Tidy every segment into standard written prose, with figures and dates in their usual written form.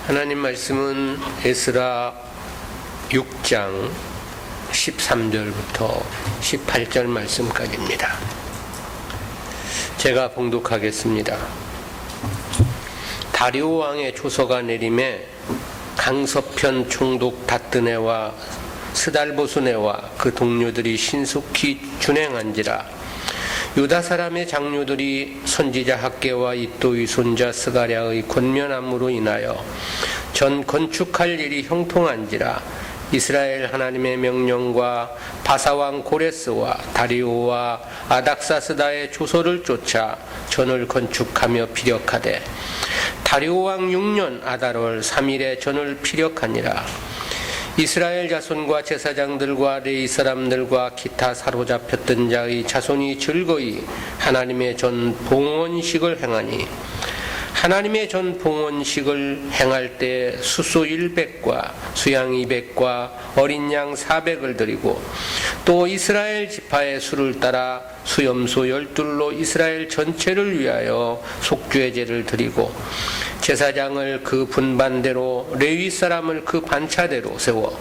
하나님 말씀은 에스라 6장 13절부터 18절 말씀까지입니다. 제가 봉독하겠습니다. 다리오 왕의 조서가 내림에 강서편 총독 다뜨네와 스달보스네와 그 동료들이 신속히 준행한지라. 유다 사람의 장로들이 선지자 학개와 이또의 손자 스가랴의 권면함으로 인하여 전 건축할 일이 형통한지라. 이스라엘 하나님의 명령과 바사왕 고레스와 다리오와 아닥사스다의 조서를 쫓아 전을 건축하며 피력하되 다리오 왕 6년 아달월 3일에 전을 피력하니라. 이스라엘 자손과 제사장들과 레위 사람들과 기타 사로잡혔던 자의 자손이 즐거이 하나님의 전 봉헌식을 행하니 하나님의 전 봉헌식을 행할 때 수소 100과 수양 200과 어린 양 400을 드리고 또 이스라엘 지파의 수를 따라 수염소 12로 이스라엘 전체를 위하여 속죄제를 드리고 제사장을 그 분반대로 레위 사람을 그 반차대로 세워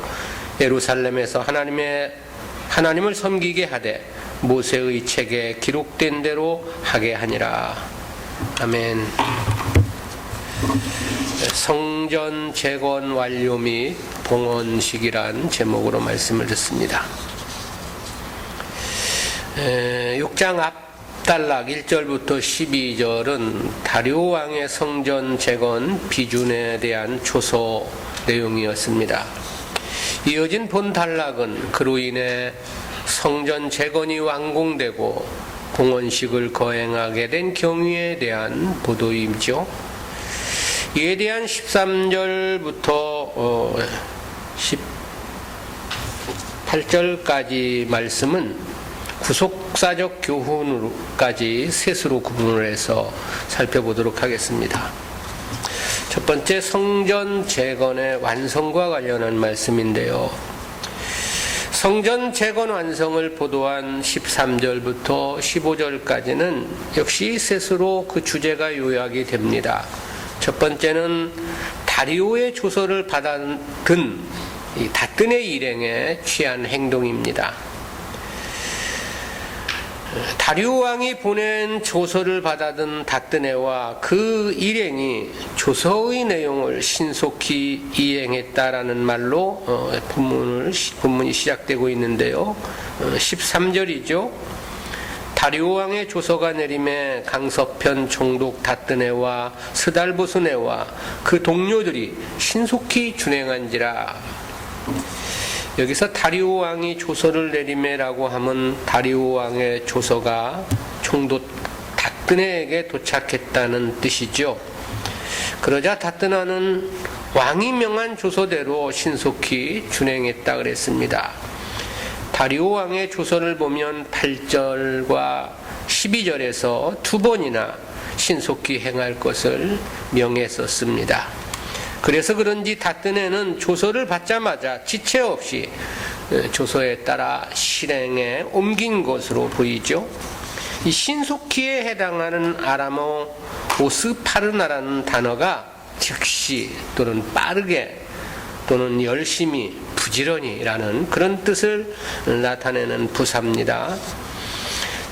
예루살렘에서 하나님을 섬기게 하되 모세의 책에 기록된 대로 하게 하니라. 아멘. 성전 재건 완료 및 봉헌식이란 제목으로 말씀을 듣습니다. 6장 앞단락 1절부터 12절은 다리오 왕의 성전 재건 비준에 대한 조서 내용이었습니다. 이어진 본 단락은 그로 인해 성전 재건이 완공되고 봉헌식을 거행하게 된 경위에 대한 보도이죠. 이에 대한 13절부터 18절까지 말씀은 구속사적 교훈으로까지 셋으로 구분을 해서 살펴보도록 하겠습니다. 첫 번째, 성전 재건의 완성과 관련한 말씀인데요. 성전 재건 완성을 보도한 13절부터 15절까지는 역시 셋으로 그 주제가 요약이 됩니다. 첫 번째는 다리오의 조서를 받은 이 다뜨네 일행에 취한 행동입니다. 다리오 왕이 보낸 조서를 받아든 다뜨네와 그 일행이 조서의 내용을 신속히 이행했다라는 말로 본문이 시작되고 있는데요. 13절이죠. 다리오 왕의 조서가 내림에 강서편 총독 다뜨네와 스달보스네와 그 동료들이 신속히 준행한지라. 여기서 다리오 왕이 조서를 내림에라고 하면 다리오 왕의 조서가 총독 다뜨네에게 도착했다는 뜻이죠. 그러자 다뜨나는 왕이 명한 조서대로 신속히 준행했다 그랬습니다. 다리오 왕의 조서를 보면 8절과 12절에서 두 번이나 신속히 행할 것을 명했었습니다. 그래서 그런지 다뜨네는 조서를 받자마자 지체 없이 조서에 따라 실행에 옮긴 것으로 보이죠. 이 신속히에 해당하는 아람어 오스파르나라는 단어가 즉시 또는 빠르게 또는 열심히 부지런히라는 그런 뜻을 나타내는 부사입니다.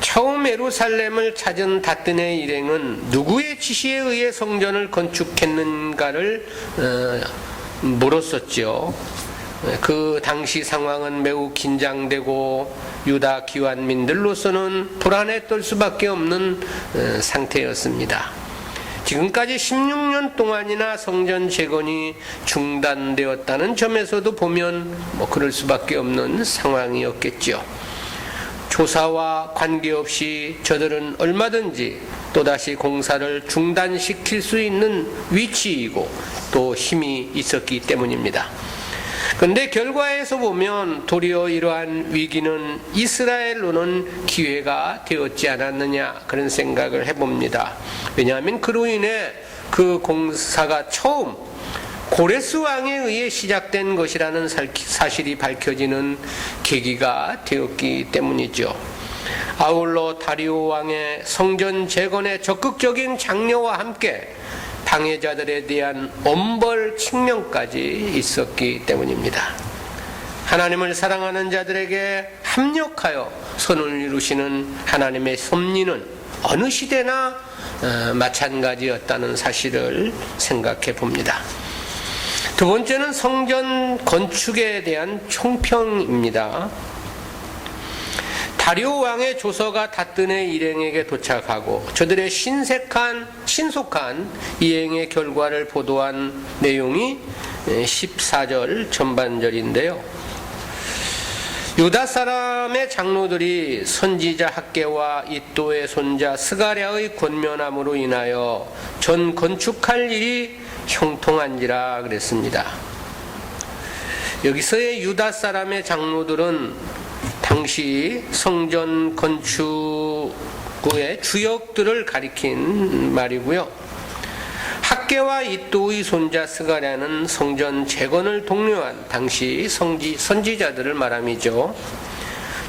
처음 예루살렘을 찾은 다뜨네 일행은 누구의 지시에 의해 성전을 건축했는가를 물었었죠. 그 당시 상황은 매우 긴장되고 유다 기완민들로서는 불안에 떨 수밖에 없는 상태였습니다. 지금까지 16년 동안이나 성전 재건이 중단되었다는 점에서도 보면 그럴 수밖에 없는 상황이었겠죠. 조사와 관계없이 저들은 얼마든지 또다시 공사를 중단시킬 수 있는 위치이고 또 힘이 있었기 때문입니다. 그런데 결과에서 보면 도리어 이러한 위기는 이스라엘로는 기회가 되었지 않았느냐 그런 생각을 해봅니다. 왜냐하면 그로 인해 그 공사가 처음 고레스 왕에 의해 시작된 것이라는 사실이 밝혀지는 계기가 되었기 때문이죠. 아울러 다리오 왕의 성전 재건에 적극적인 장려와 함께 방해자들에 대한 엄벌 칙령까지 있었기 때문입니다. 하나님을 사랑하는 자들에게 합력하여 선을 이루시는 하나님의 섭리는 어느 시대나 마찬가지였다는 사실을 생각해 봅니다. 두 번째는 성전 건축에 대한 총평입니다. 다리오 왕의 조서가 다뜨네 일행에게 도착하고 저들의 신속한 이행의 결과를 보도한 내용이 14절 전반절인데요. 유다 사람의 장로들이 선지자 학개와 이도의 손자 스가랴의 권면함으로 인하여 전 건축할 일이 형통한지라 그랬습니다. 여기서의 유다 사람의 장로들은 당시 성전 건축의 주역들을 가리킨 말이고요. 학개와 이도의 손자 스가랴는 성전 재건을 독려한 당시 선지자들을 말함이죠.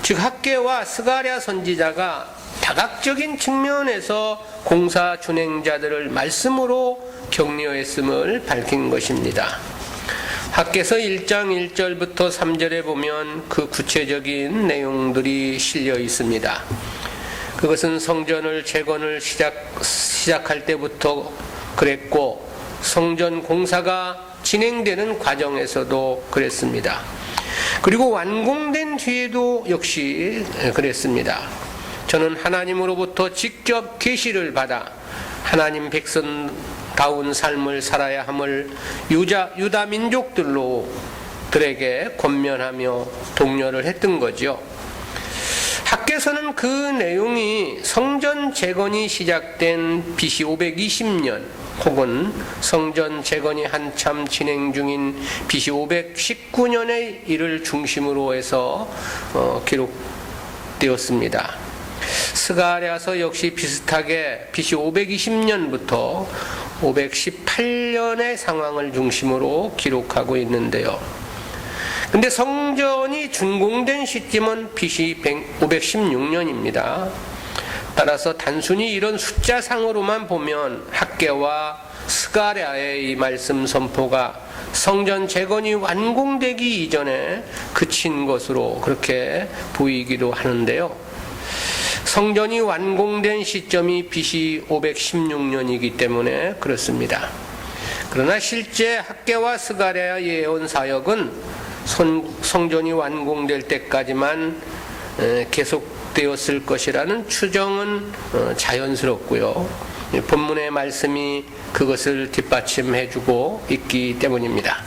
즉 학개와 스가랴 선지자가 다각적인 측면에서 공사 준행자들을 말씀으로 격려했음을 밝힌 것입니다. 학개서 1장 1절부터 3절에 보면 그 구체적인 내용들이 실려 있습니다. 그것은 성전을 재건을 시작할 때부터 그랬고 성전 공사가 진행되는 과정에서도 그랬습니다. 그리고 완공된 뒤에도 역시 그랬습니다. 저는 하나님으로부터 직접 계시를 받아 하나님 백성다운 삶을 살아야 함을 유다 민족들에게 권면하며 독려를 했던 거죠. 학개서는 그 내용이 성전 재건이 시작된 BC 520년 혹은 성전 재건이 한참 진행 중인 BC 519년의 일을 중심으로 해서 기록되었습니다. 스가랴서 역시 비슷하게 BC 520년부터 518년의 상황을 중심으로 기록하고 있는데요. 근데 성전이 준공된 시점은 BC 516년입니다. 따라서 단순히 이런 숫자상으로만 보면 학개와 스가랴의 이 말씀 선포가 성전 재건이 완공되기 이전에 그친 것으로 그렇게 보이기도 하는데요. 성전이 완공된 시점이 BC 516년이기 때문에 그렇습니다. 그러나 실제 학개와 스가랴의 예언 사역은 성전이 완공될 때까지만 계속되었을 것이라는 추정은 자연스럽고요. 본문의 말씀이 그것을 뒷받침해주고 있기 때문입니다.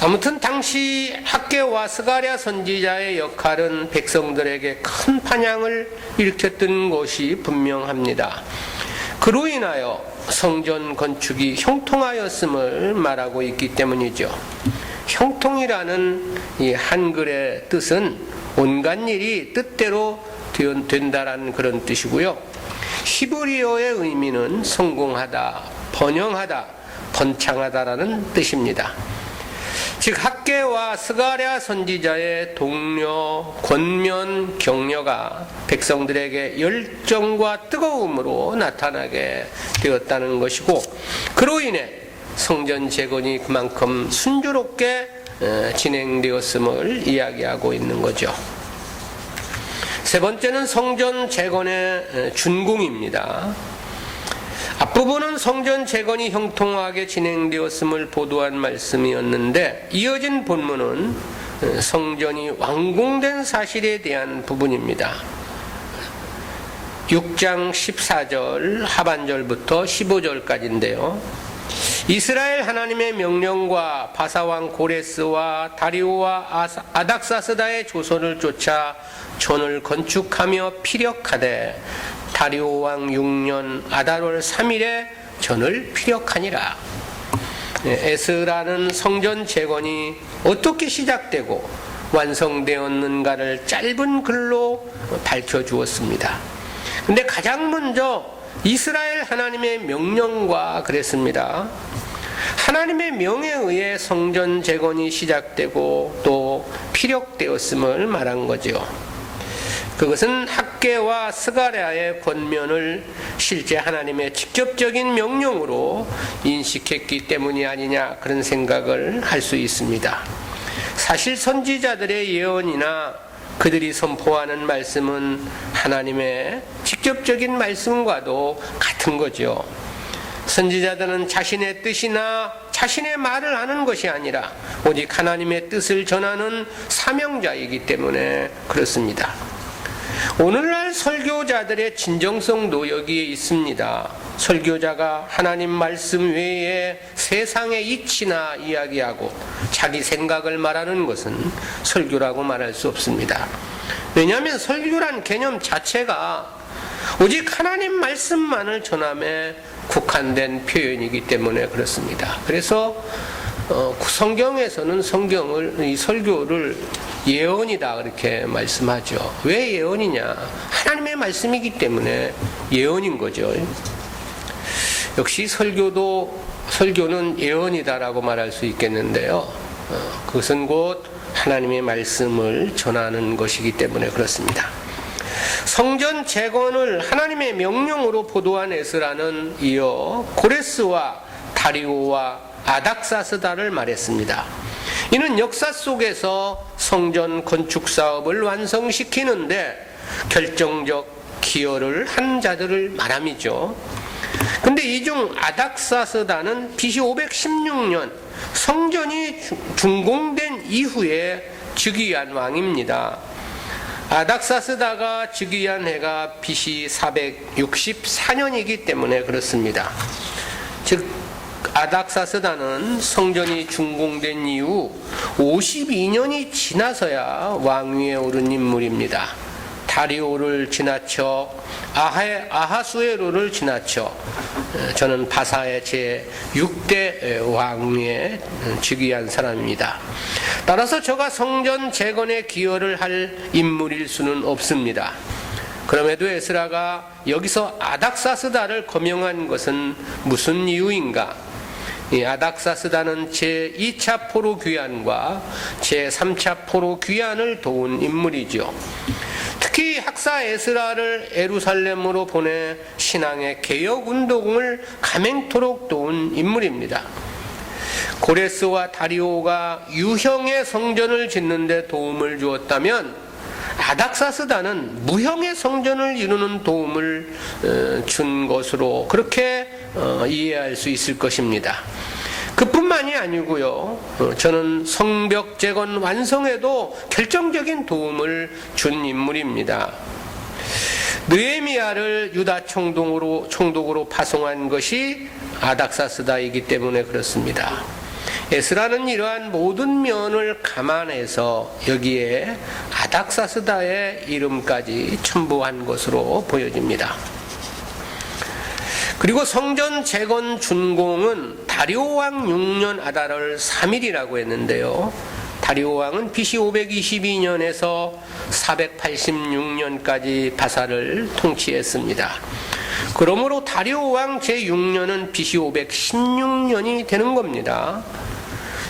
아무튼 당시 학개와 스가랴 선지자의 역할은 백성들에게 큰 반향을 일으켰던 것이 분명합니다. 그로 인하여 성전 건축이 형통하였음을 말하고 있기 때문이죠. 형통이라는 이 한글의 뜻은 온갖 일이 뜻대로 된다라는 그런 뜻이고요. 히브리어의 의미는 성공하다, 번영하다, 번창하다라는 뜻입니다. 즉 학개와 스가랴 선지자의 독려, 권면, 격려가 백성들에게 열정과 뜨거움으로 나타나게 되었다는 것이고 그로 인해 성전 재건이 그만큼 순조롭게 진행되었음을 이야기하고 있는 거죠. 세 번째는 성전 재건의 준공입니다. 앞부분은 성전 재건이 형통하게 진행되었음을 보도한 말씀이었는데 이어진 본문은 성전이 완공된 사실에 대한 부분입니다. 6장 14절 하반절부터 15절까지인데요. 이스라엘 하나님의 명령과 바사왕 고레스와 다리오와 아닥사스다의 조선을 쫓아 전을 건축하며 피력하되 다리오 왕 6년 아달월 3일에 전을 피력하니라. 에스라는 성전 재건이 어떻게 시작되고 완성되었는가를 짧은 글로 밝혀주었습니다. 근데 가장 먼저 이스라엘 하나님의 명령과 그랬습니다. 하나님의 명에 의해 성전 재건이 시작되고 또 피력되었음을 말한 거죠. 그것은 학개와 스가랴의 권면을 실제 하나님의 직접적인 명령으로 인식했기 때문이 아니냐, 그런 생각을 할 수 있습니다. 사실 선지자들의 예언이나 그들이 선포하는 말씀은 하나님의 직접적인 말씀과도 같은 거죠. 선지자들은 자신의 뜻이나 자신의 말을 하는 것이 아니라 오직 하나님의 뜻을 전하는 사명자이기 때문에 그렇습니다. 오늘날 설교자들의 진정성도 여기에 있습니다. 설교자가 하나님 말씀 외에 세상의 이치나 이야기하고 자기 생각을 말하는 것은 설교라고 말할 수 없습니다. 왜냐하면 설교란 개념 자체가 오직 하나님 말씀만을 전함에 국한된 표현이기 때문에 그렇습니다. 그래서 성경에서는 이 설교를 예언이다 그렇게 말씀하죠. 왜 예언이냐? 하나님의 말씀이기 때문에 예언인 거죠. 역시 설교는 예언이다라고 말할 수 있겠는데요. 그것은 곧 하나님의 말씀을 전하는 것이기 때문에 그렇습니다. 성전 재건을 하나님의 명령으로 보도한 에스라는 이어 고레스와 다리오와 아닥사스다를 말했습니다. 이는 역사 속에서 성전 건축 사업을 완성시키는데 결정적 기여를 한 자들을 말함이죠. 근데 이 중 아닥사스다는 BC 516년 성전이 준공된 이후에 즉위한 왕입니다. 아닥사스다가 즉위한 해가 BC 464년이기 때문에 그렇습니다. 즉 아닥사스다는 성전이 준공된 이후 52년이 지나서야 왕위에 오른 인물입니다. 다리오를 지나쳐 아하수에로를 지나쳐 저는 바사의 제6대 왕위에 즉위한 사람입니다. 따라서 저가 성전 재건에 기여를 할 인물일 수는 없습니다. 그럼에도 에스라가 여기서 아닥사스다를 거명한 것은 무슨 이유인가? 이 아닥사스다는 제2차 포로 귀환과 제3차 포로 귀환을 도운 인물이죠. 특히 학사 에스라를 예루살렘으로 보내 신앙의 개혁 운동을 감행토록 도운 인물입니다. 고레스와 다리오가 유형의 성전을 짓는 데 도움을 주었다면 아닥사스다는 무형의 성전을 이루는 도움을 준 것으로 그렇게 이해할 수 있을 것입니다. 그뿐만이 아니고요, 저는 성벽 재건 완성에도 결정적인 도움을 준 인물입니다. 느헤미야를 유다 총독으로 파송한 것이 아닥사스다이기 때문에 그렇습니다. 에스라는 이러한 모든 면을 감안해서 여기에 아닥사스다의 이름까지 첨부한 것으로 보여집니다. 그리고 성전 재건 준공은 다리오 왕 6년 아달월 3일이라고 했는데요. 다리오 왕은 BC 522년에서 486년까지 바사를 통치했습니다. 그러므로 다리오 왕 제6년은 BC 516년이 되는 겁니다.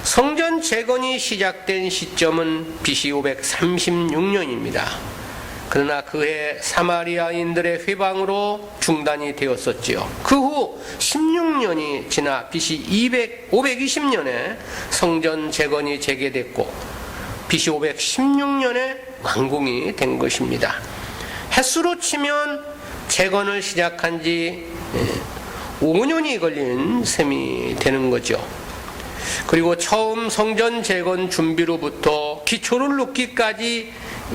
성전 재건이 시작된 시점은 BC 536년입니다. 그러나 그해 사마리아인들의 회방으로 중단이 되었었지요. 그 후 16년이 지나 BC 520년에 성전 재건이 재개됐고 BC 516년에 완공이 된 것입니다. 횟수로 치면 재건을 시작한 지 5년이 걸린 셈이 되는 거죠. 그리고 처음 성전 재건 준비로부터 기초를 놓기까지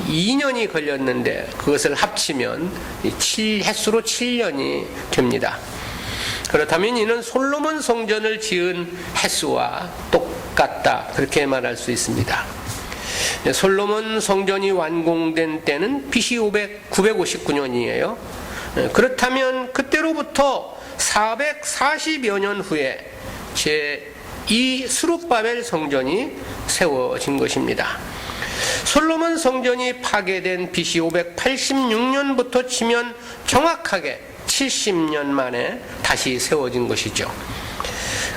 2년이 걸렸는데 그것을 합치면 횟수로 7년이 됩니다. 그렇다면 이는 솔로몬 성전을 지은 횟수와 똑같다, 그렇게 말할 수 있습니다. 솔로몬 성전이 완공된 때는 BC 959년이에요. 그렇다면 그때로부터 440여 년 후에 제2 스룹바벨 성전이 세워진 것입니다. 솔로몬 성전이 파괴된 BC 586년부터 치면 정확하게 70년 만에 다시 세워진 것이죠.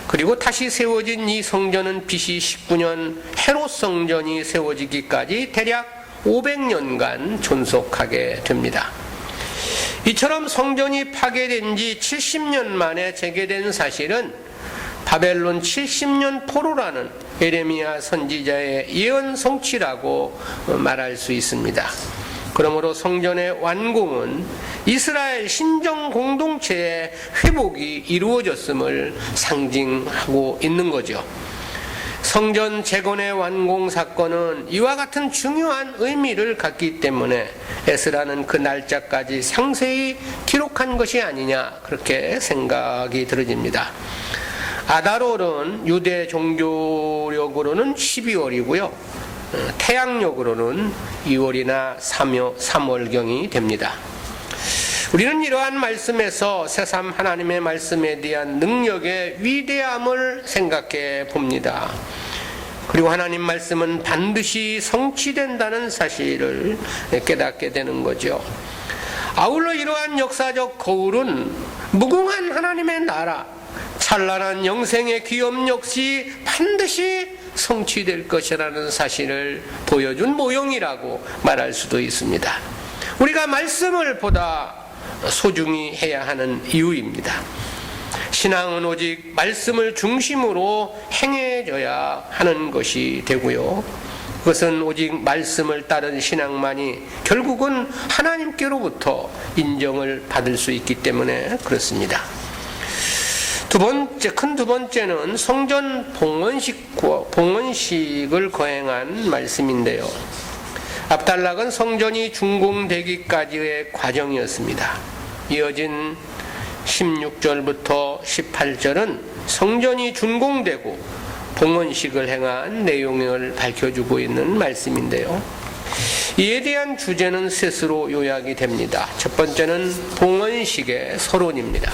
그리고 다시 세워진 이 성전은 BC 19년 헤롯 성전이 세워지기까지 대략 500년간 존속하게 됩니다. 이처럼 성전이 파괴된 지 70년 만에 재개된 사실은 바벨론 70년 포로라는 예레미야 선지자의 예언 성취라고 말할 수 있습니다. 그러므로 성전의 완공은 이스라엘 신정 공동체의 회복이 이루어졌음을 상징하고 있는 거죠. 성전 재건의 완공 사건은 이와 같은 중요한 의미를 갖기 때문에 에스라는 그 날짜까지 상세히 기록한 것이 아니냐, 그렇게 생각이 들어집니다. 아달월은 유대 종교력으로는 12월이고요. 태양력으로는 2월이나 3월경이 됩니다. 우리는 이러한 말씀에서 새삼 하나님의 말씀에 대한 능력의 위대함을 생각해 봅니다. 그리고 하나님 말씀은 반드시 성취된다는 사실을 깨닫게 되는 거죠. 아울러 이러한 역사적 거울은 무궁한 하나님의 나라, 찬란한 영생의 기업 역시 반드시 성취될 것이라는 사실을 보여준 모형이라고 말할 수도 있습니다. 우리가 말씀을 보다 소중히 해야 하는 이유입니다. 신앙은 오직 말씀을 중심으로 행해져야 하는 것이 되고요. 그것은 오직 말씀을 따른 신앙만이 결국은 하나님께로부터 인정을 받을 수 있기 때문에 그렇습니다. 큰 두 번째는 성전 봉헌식을 거행한 말씀인데요. 압달락은 성전이 준공되기까지의 과정이었습니다. 이어진 16절부터 18절은 성전이 준공되고 봉헌식을 행한 내용을 밝혀주고 있는 말씀인데요. 이에 대한 주제는 셋으로 요약이 됩니다. 첫 번째는 봉헌식의 서론입니다.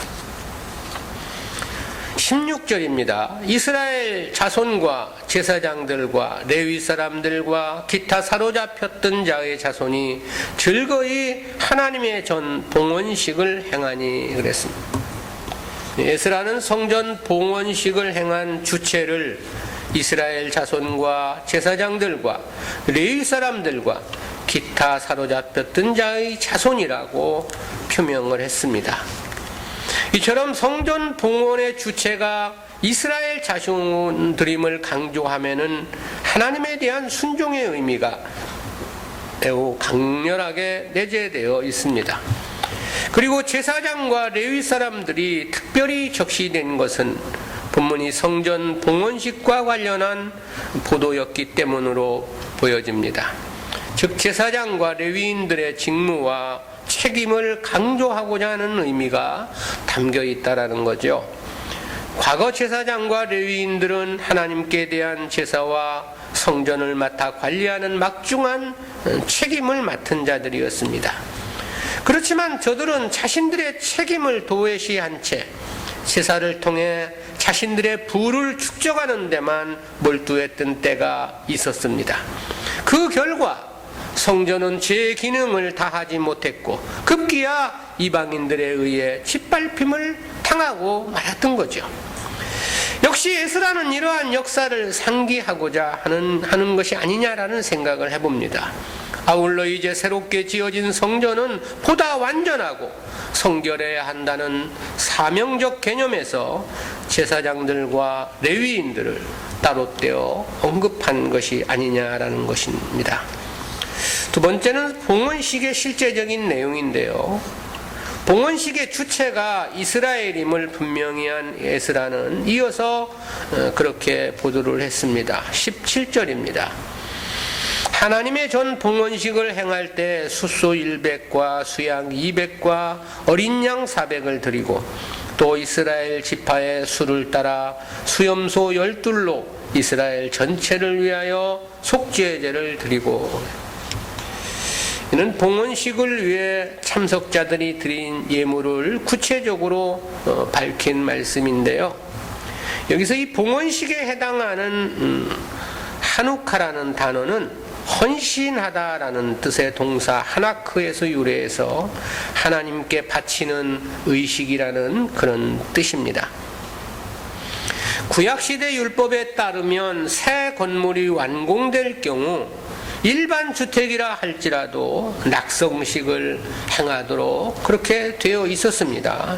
16절입니다. 이스라엘 자손과 제사장들과 레위 사람들과 기타 사로잡혔던 자의 자손이 즐거이 하나님의 전 봉헌식을 행하니 그랬습니다. 에스라는 성전 봉헌식을 행한 주체를 이스라엘 자손과 제사장들과 레위 사람들과 기타 사로잡혔던 자의 자손이라고 표명을 했습니다. 이처럼 성전 봉헌의 주체가 이스라엘 자손들임을 강조하면은 하나님에 대한 순종의 의미가 매우 강렬하게 내재되어 있습니다. 그리고 제사장과 레위 사람들이 특별히 적시된 것은 본문이 성전 봉헌식과 관련한 보도였기 때문으로 보여집니다. 즉 제사장과 레위인들의 직무와 책임을 강조하고자 하는 의미가 담겨 있다라는 거죠. 과거 제사장과 레위인들은 하나님께 대한 제사와 성전을 맡아 관리하는 막중한 책임을 맡은 자들이었습니다. 그렇지만 저들은 자신들의 책임을 도외시한 채 제사를 통해 자신들의 부를 축적하는 데만 몰두했던 때가 있었습니다. 그 결과 성전은 제 기능을 다하지 못했고 급기야 이방인들에 의해 짓밟힘을 당하고 말았던 거죠. 역시 에스라는 이러한 역사를 상기하고자 하는 것이 아니냐라는 생각을 해봅니다. 아울러 이제 새롭게 지어진 성전은 보다 완전하고 성결해야 한다는 사명적 개념에서 제사장들과 레위인들을 따로 떼어 언급한 것이 아니냐라는 것입니다. 두 번째는 봉헌식의 실제적인 내용인데요. 봉헌식의 주체가 이스라엘임을 분명히 한 에스라는 이어서 그렇게 보도를 했습니다. 17절입니다. 하나님의 전 봉헌식을 행할 때 숫소 100과 수양 200과 어린 양 400을 드리고 또 이스라엘 지파의 수를 따라 수염소 12로 이스라엘 전체를 위하여 속죄제를 드리고, 이는 봉헌식을 위해 참석자들이 드린 예물을 구체적으로 밝힌 말씀인데요. 여기서 이 봉헌식에 해당하는 하누카라는 단어는 헌신하다라는 뜻의 동사 하나크에서 유래해서 하나님께 바치는 의식이라는 그런 뜻입니다. 구약시대 율법에 따르면 새 건물이 완공될 경우 일반 주택이라 할지라도 낙성식을 행하도록 그렇게 되어 있었습니다.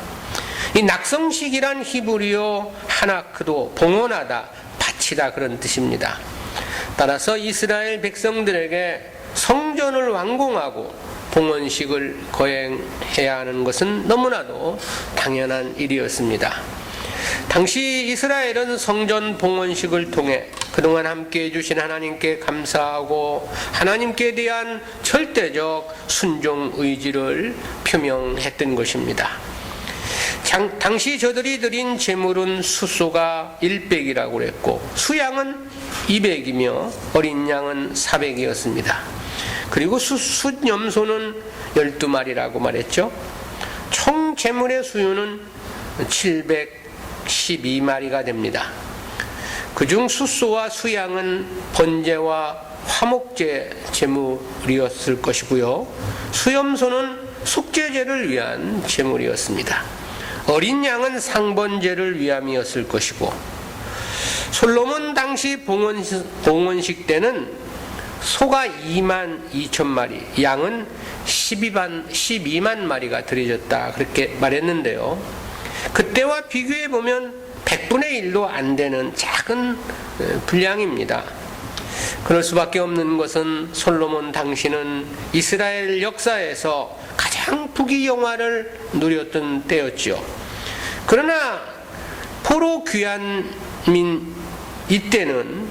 이 낙성식이란 히브리어 하나크도 봉헌하다, 바치다 그런 뜻입니다. 따라서 이스라엘 백성들에게 성전을 완공하고 봉헌식을 거행해야 하는 것은 너무나도 당연한 일이었습니다. 당시 이스라엘은 성전 봉헌식을 통해 그동안 함께해 주신 하나님께 감사하고 하나님께 대한 절대적 순종 의지를 표명했던 것입니다. 당시 저들이 드린 제물은 수소가 100이라고 했고 수양은 200이며 어린 양은 400이었습니다. 그리고 숫염소는 12마리라고 말했죠. 총 제물의 수요는 712마리가 됩니다. 그중 숫소와 수양은 번제와 화목제 제물이었을 것이고요. 수염소는 속죄제를 위한 제물이었습니다. 어린 양은 상번제를 위함이었을 것이고, 솔로몬 당시 봉헌식 때는 소가 22,000마리, 양은 12만 마리가 드려졌다 그렇게 말했는데요. 그때와 비교해 보면 100분의 1도 안 되는 작은 분량입니다. 그럴 수밖에 없는 것은 솔로몬 당시는 이스라엘 역사에서 가장 부귀영화를 누렸던 때였죠. 그러나 포로 귀환민 이때는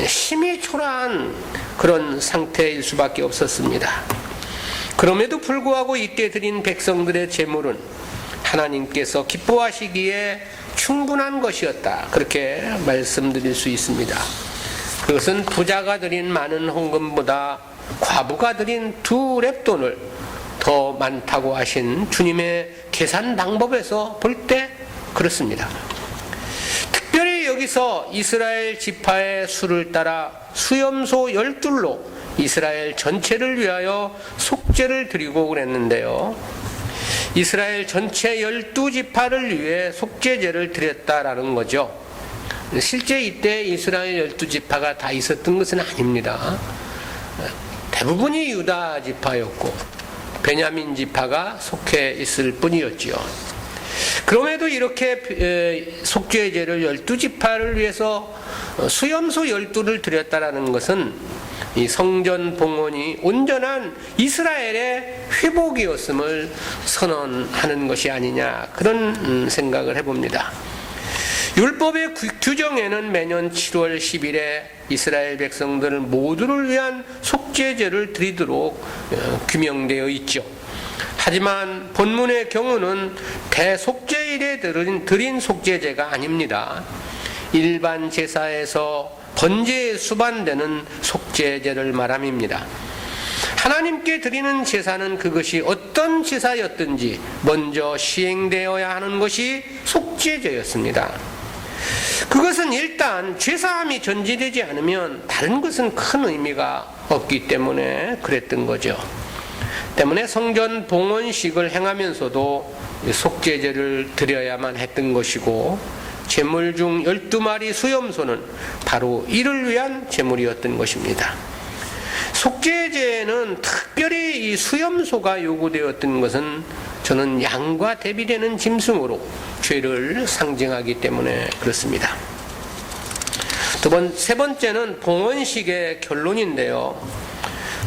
심히 초라한 그런 상태일 수밖에 없었습니다. 그럼에도 불구하고 이때 드린 백성들의 제물은 하나님께서 기뻐하시기에 충분한 것이었다 그렇게 말씀드릴 수 있습니다. 그것은 부자가 드린 많은 헌금보다 과부가 드린 2렙돈을 더 많다고 하신 주님의 계산 방법에서 볼 때 그렇습니다. 특별히 여기서 이스라엘 지파의 수를 따라 수염소 12로 이스라엘 전체를 위하여 속죄를 드리고 그랬는데요. 이스라엘 전체 12지파를 위해 속죄제를 드렸다라는 거죠. 실제 이때 이스라엘 12지파가 다 있었던 것은 아닙니다. 대부분이 유다 지파였고 베냐민 지파가 속해 있을 뿐이었지요. 그럼에도 이렇게 속죄제를 12지파를 위해서 수염소 12를 드렸다라는 것은 이 성전 봉헌이 온전한 이스라엘의 회복이었음을 선언하는 것이 아니냐 그런 생각을 해봅니다. 율법의 규정에는 매년 7월 10일에 이스라엘 백성들 모두를 위한 속죄제를 드리도록 규명되어 있죠. 하지만 본문의 경우는 대속죄일에 드린 속죄제가 아닙니다. 일반 제사에서 번제에 수반되는 속죄제를 말함입니다. 하나님께 드리는 제사는 그것이 어떤 제사였든지 먼저 시행되어야 하는 것이 속죄제였습니다. 그것은 일단 죄사함이 전제되지 않으면 다른 것은 큰 의미가 없기 때문에 그랬던 거죠. 때문에 성전 봉헌식을 행하면서도 속죄제를 드려야만 했던 것이고, 제물 중 12마리 수염소는 바로 이를 위한 제물이었던 것입니다. 속죄제에는 특별히 이 수염소가 요구되었던 것은 저는 양과 대비되는 짐승으로 죄를 상징하기 때문에 그렇습니다. 세 번째는 봉헌식의 결론인데요.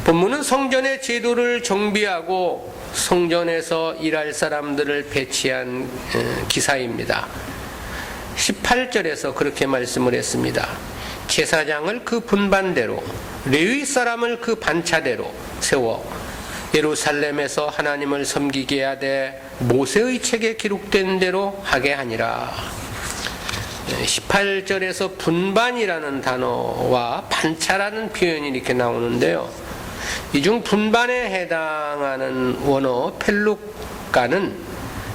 본문은 성전의 제도를 정비하고 성전에서 일할 사람들을 배치한 기사입니다. 18절에서 그렇게 말씀을 했습니다. 제사장을 그 분반대로, 레위 사람을 그 반차대로 세워 예루살렘에서 하나님을 섬기게 하되 모세의 책에 기록된 대로 하게 하니라. 18절에서 분반이라는 단어와 반차라는 표현이 이렇게 나오는데요. 이 중 분반에 해당하는 원어 펠루카는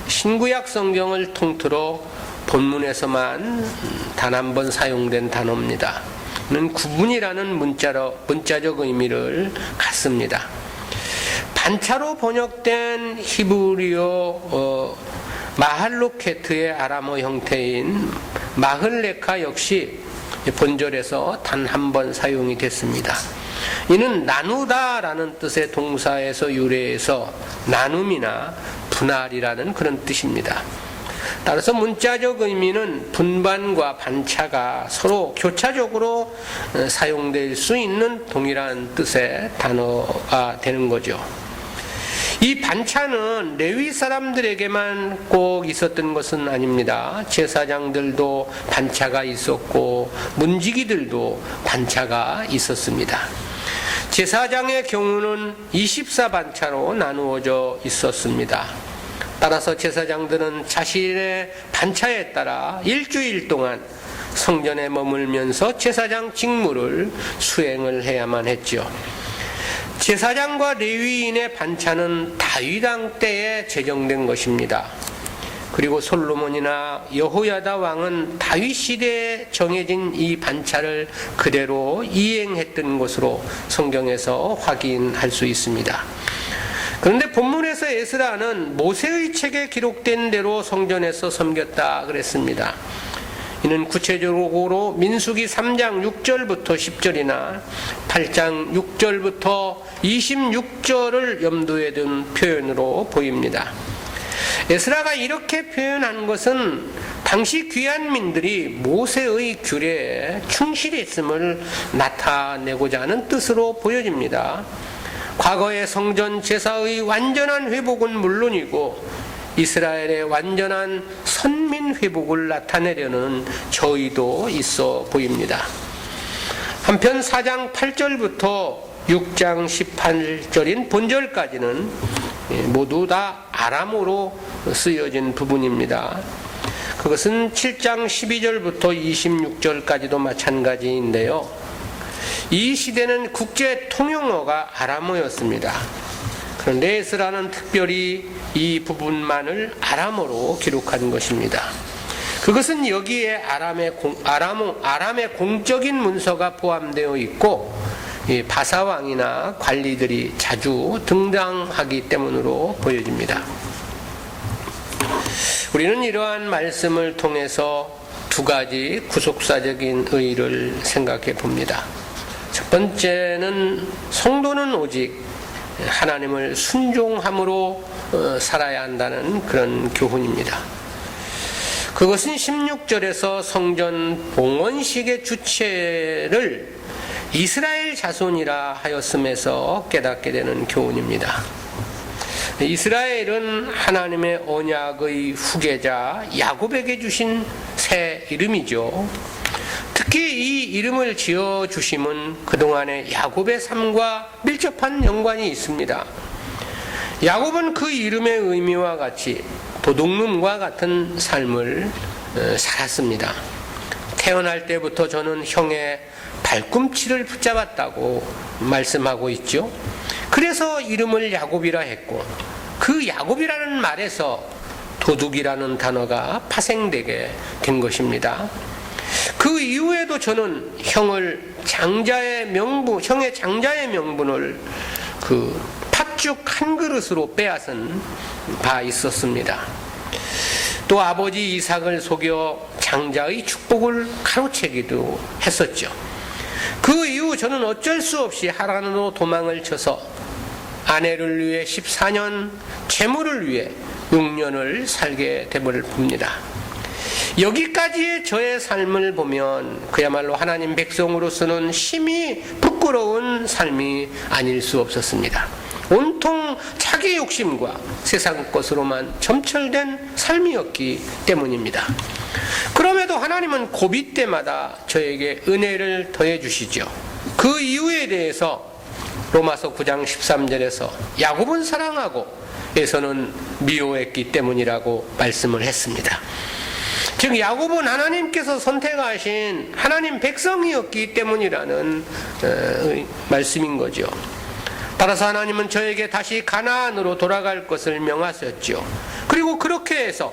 신구약 성경을 통틀어 본문에서만 단 한 번 사용된 단어입니다. 는 구분이라는 문자적 의미를 갖습니다. 반차로 번역된 히브리어 마할로케트의 아람어 형태인 마흘레카 역시 본절에서 단 한 번 사용이 됐습니다. 이는 나누다라는 뜻의 동사에서 유래해서 나눔이나 분할이라는 그런 뜻입니다. 따라서 문자적 의미는 분반과 반차가 서로 교차적으로 사용될 수 있는 동일한 뜻의 단어가 되는 거죠. 이 반차는 레위 사람들에게만 꼭 있었던 것은 아닙니다. 제사장들도 반차가 있었고 문지기들도 반차가 있었습니다. 제사장의 경우는 24반차로 나누어져 있었습니다. 따라서 제사장들은 자신의 반차에 따라 일주일 동안 성전에 머물면서 제사장 직무를 수행을 해야만 했죠. 제사장과 레위인의 반차는 다윗 왕 때에 제정된 것입니다. 그리고 솔로몬이나 여호야다 왕은 다윗 시대에 정해진 이 반차를 그대로 이행했던 것으로 성경에서 확인할 수 있습니다. 그런데 본문에서 에스라는 모세의 책에 기록된 대로 성전에서 섬겼다 그랬습니다. 이는 구체적으로 민수기 3장 6절부터 10절이나 8장 6절부터 26절을 염두에 둔 표현으로 보입니다. 에스라가 이렇게 표현한 것은 당시 귀환민들이 모세의 규례에 충실했음을 나타내고자 하는 뜻으로 보여집니다. 과거의 성전 제사의 완전한 회복은 물론이고 이스라엘의 완전한 선민 회복을 나타내려는 저의도 있어 보입니다. 한편 4장 8절부터 6장 18절인 본절까지는 모두 다 아람어로 쓰여진 부분입니다. 그것은 7장 12절부터 26절까지도 마찬가지인데요. 이 시대는 국제 통용어가 아람어였습니다. 그런데 에스라는 특별히 이 부분만을 아람어로 기록한 것입니다. 그것은 여기에 아람의 공적인 문서가 포함되어 있고 바사왕이나 관리들이 자주 등장하기 때문으로 보여집니다. 우리는 이러한 말씀을 통해서 두 가지 구속사적인 의의를 생각해 봅니다. 첫 번째는 성도는 오직 하나님을 순종함으로 살아야 한다는 그런 교훈입니다. 그것은 16절에서 성전 봉헌식의 주체를 이스라엘 자손이라 하였음에서 깨닫게 되는 교훈입니다. 이스라엘은 하나님의 언약의 후계자 야곱에게 주신 새 이름이죠. 특히 이 이름을 지어주심은 그동안의 야곱의 삶과 밀접한 연관이 있습니다. 야곱은 그 이름의 의미와 같이 도둑놈과 같은 삶을 살았습니다. 태어날 때부터 저는 형의 발꿈치를 붙잡았다고 말씀하고 있죠. 그래서 이름을 야곱이라 했고 그 야곱이라는 말에서 도둑이라는 단어가 파생되게 된 것입니다. 그 이후에도 저는 형의 장자의 명분을 그 팥죽 한 그릇으로 빼앗은 바 있었습니다. 또 아버지 이삭을 속여 장자의 축복을 가로채기도 했었죠. 그 이후 저는 어쩔 수 없이 하란으로 도망을 쳐서 아내를 위해 14년, 재물을 위해 6년을 살게 됨을 봅니다. 여기까지의 저의 삶을 보면 그야말로 하나님 백성으로서는 심히 부끄러운 삶이 아닐 수 없었습니다. 온통 자기 욕심과 세상 것으로만 점철된 삶이었기 때문입니다. 그럼에도 하나님은 고비 때마다 저에게 은혜를 더해 주시죠. 그 이유에 대해서 로마서 9장 13절에서 야곱은 사랑하고 에서는 미워했기 때문이라고 말씀을 했습니다. 즉 야곱은 하나님께서 선택하신 하나님 백성이었기 때문이라는 말씀인 거죠. 따라서 하나님은 저에게 다시 가나안으로 돌아갈 것을 명하셨죠. 그리고 그렇게 해서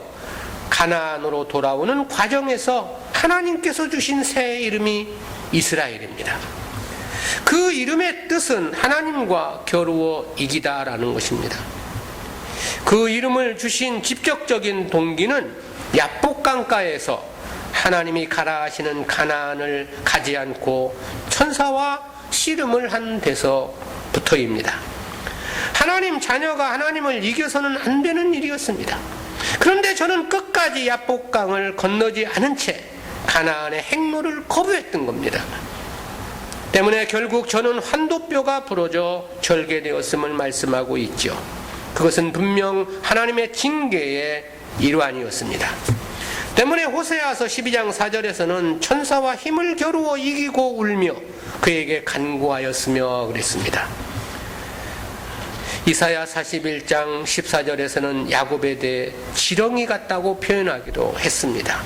가나안으로 돌아오는 과정에서 하나님께서 주신 새 이름이 이스라엘입니다. 그 이름의 뜻은 하나님과 겨루어 이기다라는 것입니다. 그 이름을 주신 직접적인 동기는 야복 강가에서 하나님이 가라 하시는 가나안을 가지 않고 천사와 씨름을 한 데서부터입니다. 하나님 자녀가 하나님을 이겨서는 안 되는 일이었습니다. 그런데 저는 끝까지 야복강을 건너지 않은 채 가나안의 행로를 거부했던 겁니다. 때문에 결국 저는 환도뼈가 부러져 절개되었음을 말씀하고 있죠. 그것은 분명 하나님의 징계의 일환이었습니다. 때문에 호세아서 12장 4절에서는 천사와 힘을 겨루어 이기고 울며 그에게 간구하였으며 그랬습니다. 이사야 41장 14절에서는 야곱에 대해 지렁이 같다고 표현하기도 했습니다.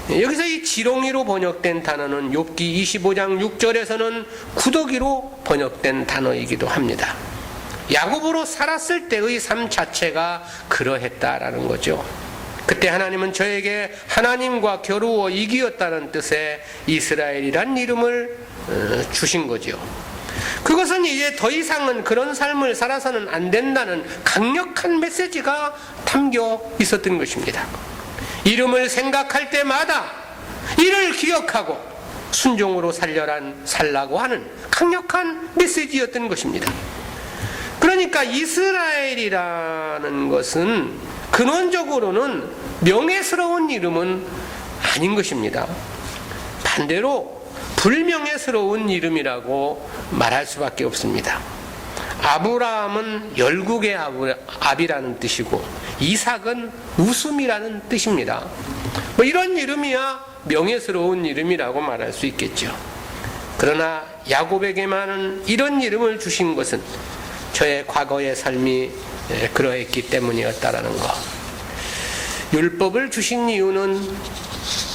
여기서 이 지렁이로 번역된 단어는 욥기 25장 6절에서는 구더기로 번역된 단어이기도 합니다. 야곱으로 살았을 때의 삶 자체가 그러했다라는 거죠. 그때 하나님은 저에게 하나님과 겨루어 이기었다는 뜻의 이스라엘이란 이름을 주신 거죠. 그것은 이제 더 이상은 그런 삶을 살아서는 안 된다는 강력한 메시지가 담겨 있었던 것입니다. 이름을 생각할 때마다 이를 기억하고 순종으로 살라고 하는 강력한 메시지였던 것입니다. 그러니까 이스라엘이라는 것은 근원적으로는 명예스러운 이름은 아닌 것입니다. 반대로 불명예스러운 이름이라고 말할 수밖에 없습니다. 아브라함은 열국의 압이라는 뜻이고 이삭은 웃음이라는 뜻입니다. 이런 이름이야 명예스러운 이름이라고 말할 수 있겠죠. 그러나 야곱에게만은 이런 이름을 주신 것은 저의 과거의 삶이 그러했기 때문이었다라는 것. 율법을 주신 이유는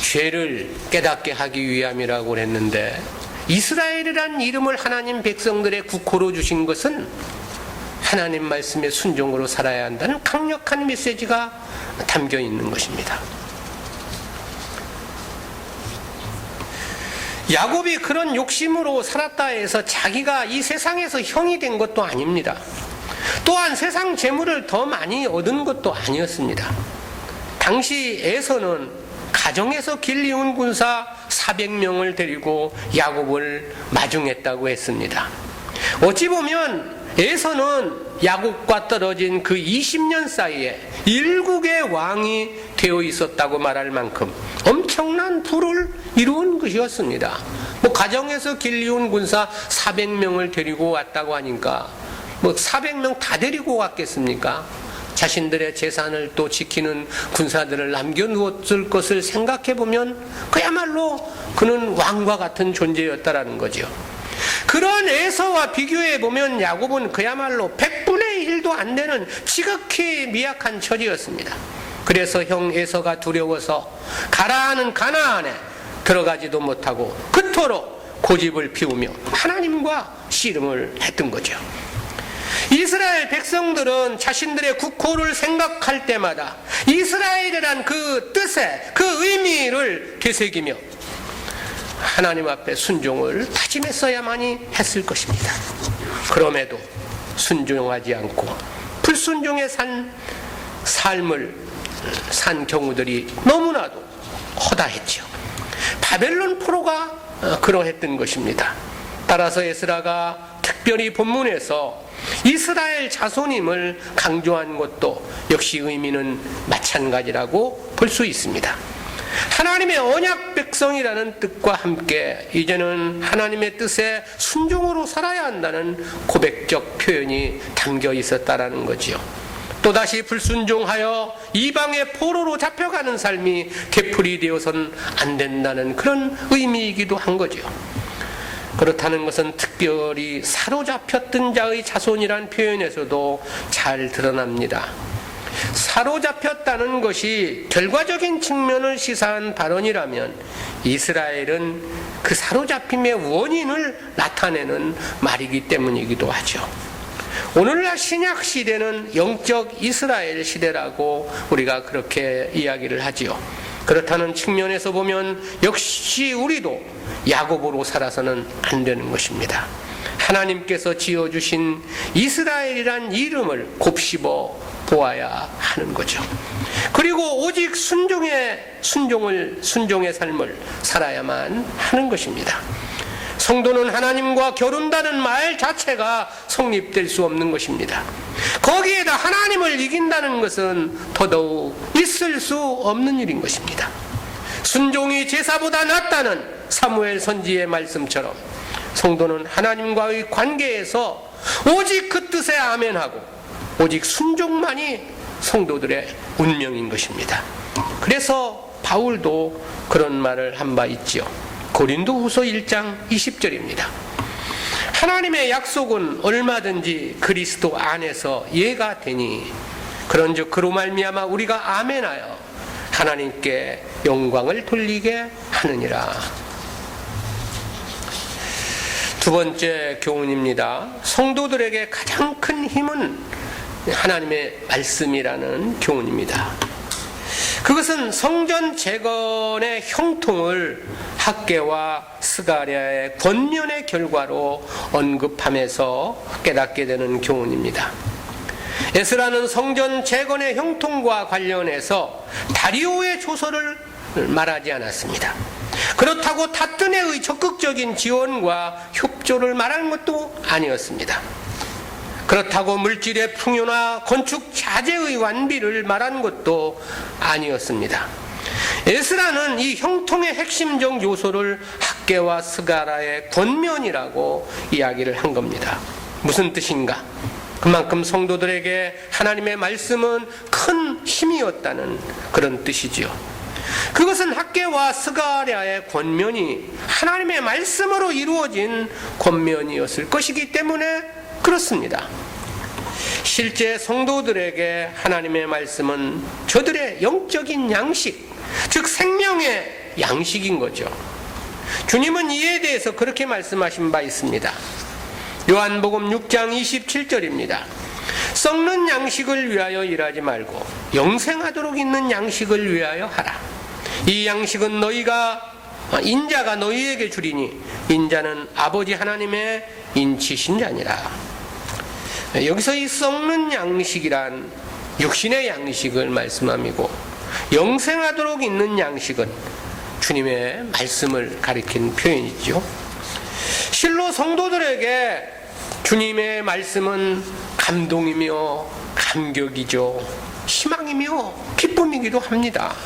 죄를 깨닫게 하기 위함이라고 했는데 이스라엘이란 이름을 하나님 백성들의 국호로 주신 것은 하나님 말씀의 순종으로 살아야 한다는 강력한 메시지가 담겨 있는 것입니다. 야곱이 그런 욕심으로 살았다 해서 자기가 이 세상에서 형이 된 것도 아닙니다. 또한 세상 재물을 더 많이 얻은 것도 아니었습니다. 당시 에서는 가정에서 길리운 군사 400명을 데리고 야곱을 마중했다고 했습니다. 어찌 보면 에서는 야곱과 떨어진 그 20년 사이에 일국의 왕이 되어 있었다고 말할 만큼 엄청난 부를 이룬 것이었습니다. 가정에서 길리운 군사 400명을 데리고 왔다고 하니까 400명 다 데리고 왔겠습니까? 자신들의 재산을 또 지키는 군사들을 남겨놓았을 것을 생각해보면 그야말로 그는 왕과 같은 존재였다라는 거죠. 그런 에서와 비교해보면 야곱은 그야말로 100분의 1도 안 되는 지극히 미약한 처지였습니다. 그래서 형 에서가 두려워서 가라하는 가나안에 들어가지도 못하고 그토록 고집을 피우며 하나님과 씨름을 했던 거죠. 이스라엘 백성들은 자신들의 국호를 생각할 때마다 이스라엘이란 그 뜻의 그 의미를 되새기며 하나님 앞에 순종을 다짐했어야만이 했을 것입니다. 그럼에도 순종하지 않고 불순종의 삶을 산 경우들이 너무나도 허다했죠. 바벨론 포로가 그러했던 것입니다. 따라서 에스라가 특별히 본문에서 이스라엘 자손임을 강조한 것도 역시 의미는 마찬가지라고 볼 수 있습니다. 하나님의 언약 백성이라는 뜻과 함께 이제는 하나님의 뜻에 순종으로 살아야 한다는 고백적 표현이 담겨 있었다라는 거지요. 또다시 불순종하여 이방의 포로로 잡혀가는 삶이 되풀이 되어서는 안 된다는 그런 의미이기도 한 거죠. 그렇다는 것은 특별히 사로잡혔던 자의 자손이란 표현에서도 잘 드러납니다. 사로잡혔다는 것이 결과적인 측면을 시사한 발언이라면 이스라엘은 그 사로잡힘의 원인을 나타내는 말이기 때문이기도 하죠. 오늘날 신약 시대는 영적 이스라엘 시대라고 우리가 그렇게 이야기를 하지요. 그렇다는 측면에서 보면 역시 우리도 야곱으로 살아서는 안 되는 것입니다. 하나님께서 지어주신 이스라엘이란 이름을 곱씹어 보아야 하는 거죠. 그리고 오직 순종의 삶을 살아야만 하는 것입니다. 성도는 하나님과 겨룬다는 말 자체가 성립될 수 없는 것입니다. 거기에다 하나님을 이긴다는 것은 더더욱 있을 수 없는 일인 것입니다. 순종이 제사보다 낫다는 사무엘 선지의 말씀처럼 성도는 하나님과의 관계에서 오직 그 뜻에 아멘하고 오직 순종만이 성도들의 운명인 것입니다. 그래서 바울도 그런 말을 한 바 있지요. 고린도후서 1장 20절입니다. 하나님의 약속은 얼마든지 그리스도 안에서 예가 되니 그런즉 그로 말미암아 우리가 아멘하여 하나님께 영광을 돌리게 하느니라. 두 번째 교훈입니다. 성도들에게 가장 큰 힘은 하나님의 말씀이라는 교훈입니다. 그것은 성전 재건의 형통을 학개와 스가랴의 권면의 결과로 언급하면서 깨닫게 되는 교훈입니다. 에스라는 성전 재건의 형통과 관련해서 다리오의 조서를 말하지 않았습니다. 그렇다고 타뜨네의 적극적인 지원과 협조를 말한 것도 아니었습니다. 그렇다고 물질의 풍요나 건축 자재의 완비를 말한 것도 아니었습니다. 에스라는 이 형통의 핵심적 요소를 학개와 스가랴의 권면이라고 이야기를 한 겁니다. 무슨 뜻인가? 그만큼 성도들에게 하나님의 말씀은 큰 힘이었다는 그런 뜻이지요. 그것은 학개와 스가랴의 권면이 하나님의 말씀으로 이루어진 권면이었을 것이기 때문에 그렇습니다. 실제 성도들에게 하나님의 말씀은 저들의 영적인 양식, 즉 생명의 양식인 거죠. 주님은 이에 대해서 그렇게 말씀하신 바 있습니다. 요한복음 6장 27절입니다. 썩는 양식을 위하여 일하지 말고 영생하도록 있는 양식을 위하여 하라. 이 양식은 인자가 너희에게 주리니 인자는 아버지 하나님의 인치신 자니라. 여기서 이 썩는 양식이란 육신의 양식을 말씀함이고 영생하도록 있는 양식은 주님의 말씀을 가리킨 표현이죠. 실로 성도들에게 주님의 말씀은 감동이며 감격이죠. 희망이며 기쁨이기도 합니다.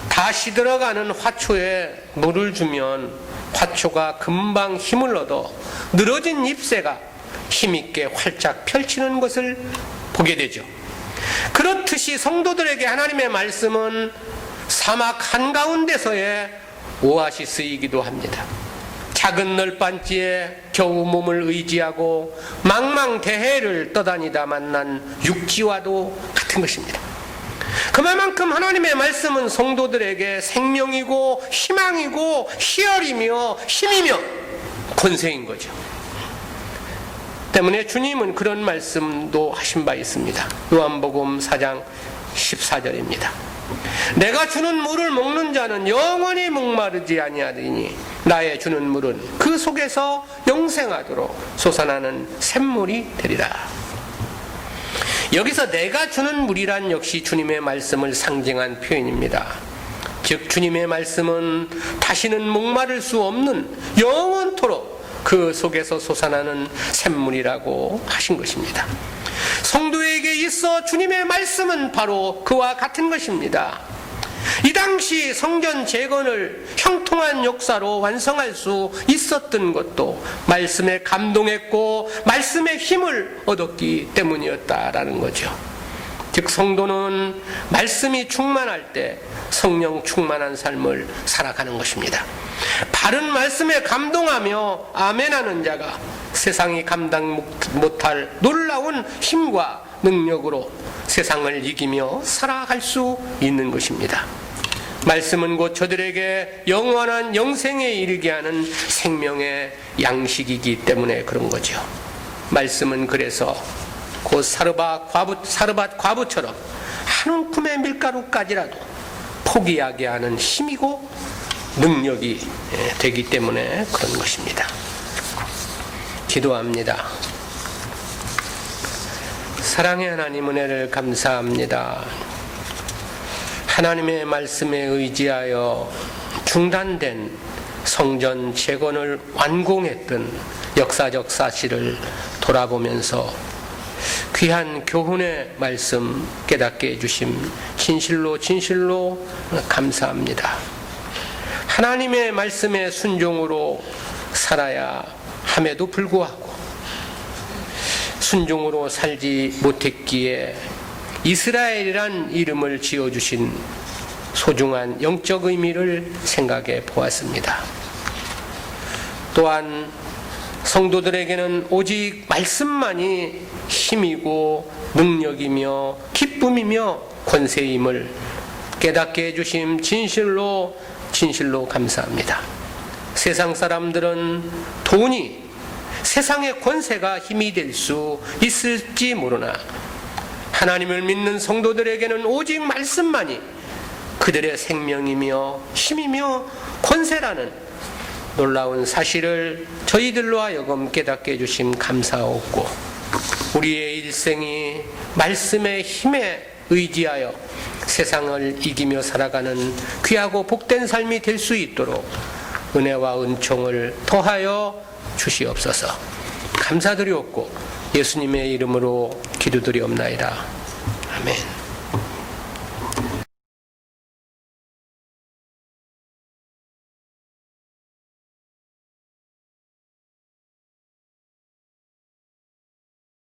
다 시들어가는 화초에 물을 주면 화초가 금방 힘을 얻어 늘어진 잎새가 힘있게 활짝 펼치는 것을 보게 되죠. 그렇듯이 성도들에게 하나님의 말씀은 사막 한가운데서의 오아시스이기도 합니다. 작은 널빤지에 겨우 몸을 의지하고 망망대해를 떠다니다 만난 육지와도 같은 것입니다. 그만큼 하나님의 말씀은 성도들에게 생명이고 희망이고 희열이며 힘이며 권세인 거죠. 때문에 주님은 그런 말씀도 하신 바 있습니다. 요한복음 4장 14절입니다. 내가 주는 물을 먹는 자는 영원히 목마르지 아니하리니 나의 주는 물은 그 속에서 영생하도록 솟아나는 샘물이 되리라. 여기서 내가 주는 물이란 역시 주님의 말씀을 상징한 표현입니다. 즉 주님의 말씀은 다시는 목마를 수 없는 영원토록 그 속에서 솟아나는 샘물이라고 하신 것입니다. 성도에게 있어 주님의 말씀은 바로 그와 같은 것입니다. 이 당시 성전 재건을 형통한 역사로 완성할 수 있었던 것도 말씀에 감동했고 말씀의 힘을 얻었기 때문이었다라는 거죠. 즉 성도는 말씀이 충만할 때 성령 충만한 삶을 살아가는 것입니다. 바른 말씀에 감동하며 아멘하는 자가 세상이 감당 못할 놀라운 힘과 능력으로 세상을 이기며 살아갈 수 있는 것입니다. 말씀은 곧 저들에게 영원한 영생에 이르게 하는 생명의 양식이기 때문에 그런 거죠. 말씀은 그래서 곧 사르밧 과부처럼 한 움큼의 밀가루까지라도 포기하게 하는 힘이고 능력이 되기 때문에 그런 것입니다. 기도합니다. 사랑의 하나님, 은혜를 감사합니다. 하나님의 말씀에 의지하여 중단된 성전 재건을 완공했던 역사적 사실을 돌아보면서 귀한 교훈의 말씀 깨닫게 해주심 진실로 진실로 감사합니다. 하나님의 말씀에 순종으로 살아야 함에도 불구하고 순종으로 살지 못했기에 이스라엘이란 이름을 지어주신 소중한 영적 의미를 생각해 보았습니다. 또한 성도들에게는 오직 말씀만이 힘이고 능력이며 기쁨이며 권세임을 깨닫게 해주심 진실로 진실로 감사합니다. 세상 사람들은 돈이 세상의 권세가 힘이 될 수 있을지 모르나 하나님을 믿는 성도들에게는 오직 말씀만이 그들의 생명이며 힘이며 권세라는 놀라운 사실을 저희들로 하여금 깨닫게 해주심 감사하옵고 우리의 일생이 말씀의 힘에 의지하여 세상을 이기며 살아가는 귀하고 복된 삶이 될 수 있도록 은혜와 은총을 더하여 주시옵소서. 감사드리옵고 예수님의 이름으로 기도드리옵나이다. 아멘.